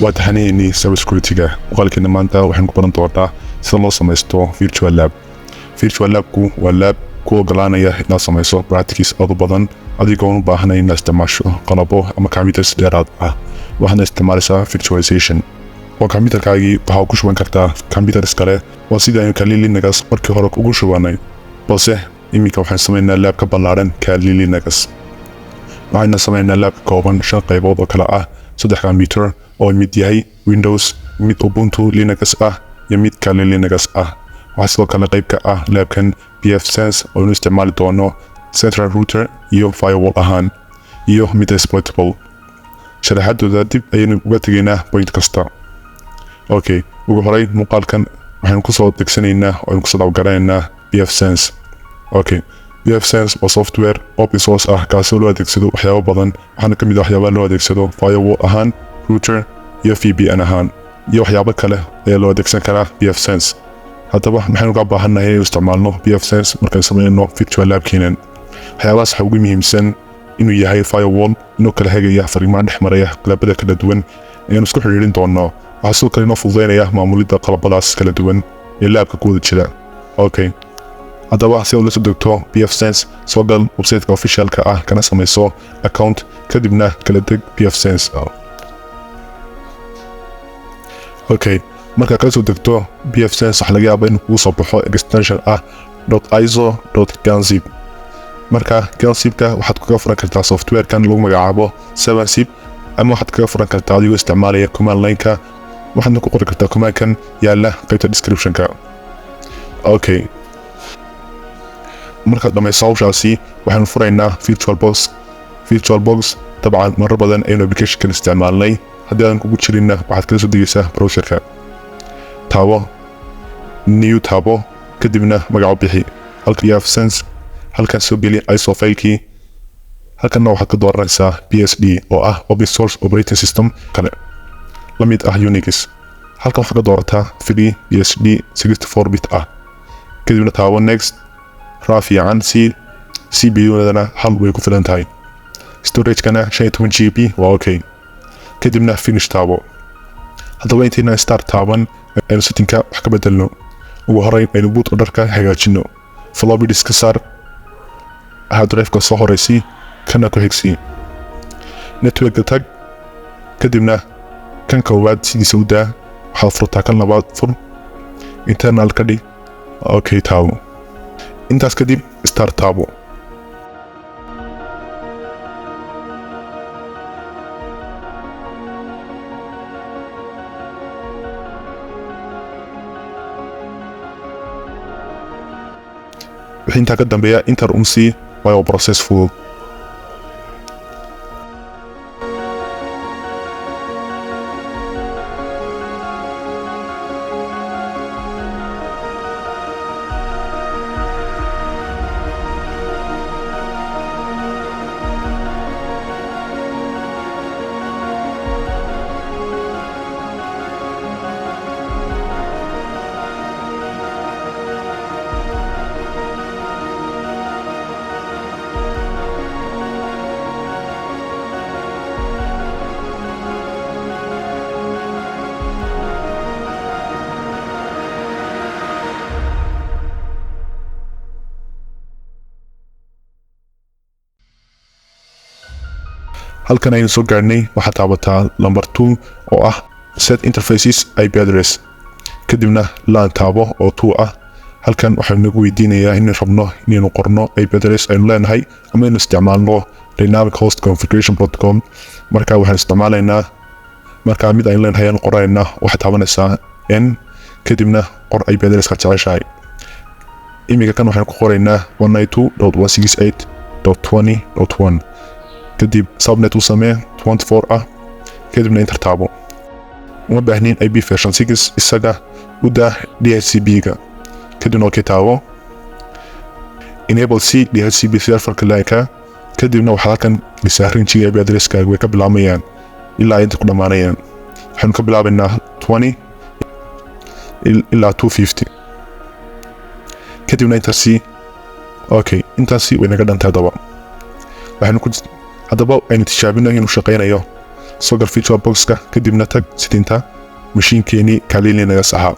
وتحنيني سايبر سكيورتيga وقالكنا maanta waxaan ku baran doonaa sida loo sameeyo virtual lab. Virtual labku waa lab ku ogolaanaya inaad samayso practice aad u badan adigoo u baahan inaad isticmaasho qalabo ama computers dheeraad ah. waxaad isticmaalaysaa virtualization. waa computerkaagii waxaad ku shuban kartaa computers kale waa sida aynu Kali Linux markii hore ugu shubanay, balse iminka waxaan sameynaa lab ka ballaaran Kali Linux. waxaan sameynaa lab kooban 5 qaybood oo kala ah 3 computer oo mid yahay Windows, mid Ubuntu Linux ah iyo mid Kali Linux ah. waxaa sidoo kale qayb ka ah labkan pfSense oo uu isticmaali doono central router iyo firewall ahaan iyo mid exploitable. sharaxaadooda dib ayaynu uga tegaynaa point kasta. Okay, ugu horey muuqaalkan waxaan ku soo degsanaynaa oo ku soo dawgaraynaa pfSense. Okay, pfSense waa software open source ah kaasoo loo adeegsado waxyaabo badan. waxaana ka mid ah waxyaabaha loo adeegsado firewall ahaan, router iyo VPN ahaan iyo waxyaabo kale ee loo adeegsan karaa pfSense. haddaba maxaynu uga baahannahay inaynu isticmaalno pfSense markaan sameynno virtual labkeenan? waxyaabahaas waxaa ugu muhiimsan inuu yahay firewall inuu kala hagaya fariimaha dhex maraya qalabada kala duwan aynu isku xiriirin doono. waxaa sidoo kale inoo fududeynaya maamulidda qalabadaas kala duwan ee labka ku wada jira. Okay, haddaba si aad ula soo degto pfSense, soo gal website-ka officialka ah kana samayso account kadibna kala deg pfSense. Okay, marka kala soo degto pfSense waxa laga yaabaa inuu kugu soo baxo extension ah .iso.ganzip. marka ganzipka waxaad kaga furan kartaa software-kan lagu magacaabo 7zip ama waxaad kaga furan kartaa adigoo isticmaalaya command line-ka. waxaadna ku qori kartaa command-kan yaala qaybta description-ka. Okay, markaad dhamayso hawshaasi waxaanu furaynaa VirtualBox. dabcan marar badan aynu application-kan isticmaalnay. haddii aadan kugu jirinna waxaad kala soo degaysaa browser-ka. taabo new taabo kadibna magaco bixi halka pfSense. halkan soo geli ISO file-kii. halkanna waxaad ka dooranaysaa BSD oo ah open source operating system kale la mid ah Unix. halkan waxaad ka doorataa free BSD 64-bit ah kadibna taabo next. raa fiican CPU-dana hal way ku filan tahay. storage-kana 15 GB waa okay. kadibna finish taabo. haddaba intayna start taaban aynu setting-ka wax ka bedelno. ugu horey aynu boot order-ka hagaajino. floppy disk ka saar, hard drive-ka soo horeysi kana ku xigsi. network-ka tag kadibna kan koowaad sidiisa u daa. waxaad furtaa kan labaad fur. internal ka dhig. Okay, taabo. intaas kadib start taabo. wixii intaa ka dambeeya enter umsi waa process fudud. halkan aynu soo gaarnay waxaad taabataa number 2 oo ah set interfaces IP address. kadibna LAN taabo oo 2 ah. halkan waxaanu nagu weydiinayaa inaan rabno inaynu qorno IP address aynu leenahay ama inaynu isticmaalno dynamic host configuration protocol. marka waxaan isticmaalaynaa marka mid aynu leenahay aynu qoraynaa. waxaad taabanaysaa n kadibna qor IP address-ka jeceshahay. iminka kan waxaan ku qoraynaa 192.168.20.1 kadib subnet u samee 24 ah kadibna enter taabo. uma baahnin IP version 6 isaga u daa DHCP-ga kadibna okay taabo. enable C DHCP server-ka line-ka kadibna waxaad halkan dhisaa range-ga IP address-kaaga way ka bilaabayaan ilaa inta ku dhamaanayaan. waxaanu ka bilaabaynaa 20 ilaa 250 kadibna intaasi. okay, intaasi way naga dhantay. haddaba aynu tijaabino inuu shaqeynayo. soo gal VirtualBox-ka kadibna tag setting-ta machine-keeni kaalin Linux ahaa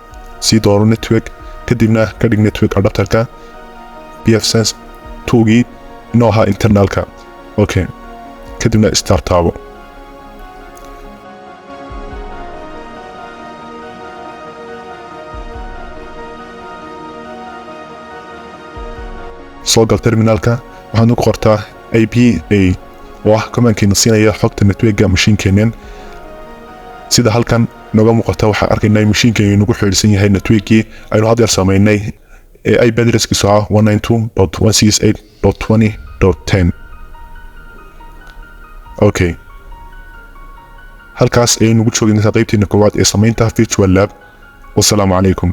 sii dooro network kadibna ka dhig network adapter-ka pfSense 2gii inoo ahaa internalka okay kadibna start taabo soo gal terminalka waxaad ku qortaa APA oo ah command-keena siinaya xogta network-ga machine-keenan sida halkan nooga muuqata waxaan arkaynaa machine-keenu nagu xiriirsan yahay network-kii aynu had yar sameynay ee IP address-kiisu ah 192.168.20.10 okay halkaas ayaynu ugu joognaa qaybteena koowaad ee samaynta virtual lab wassalaamu calaykum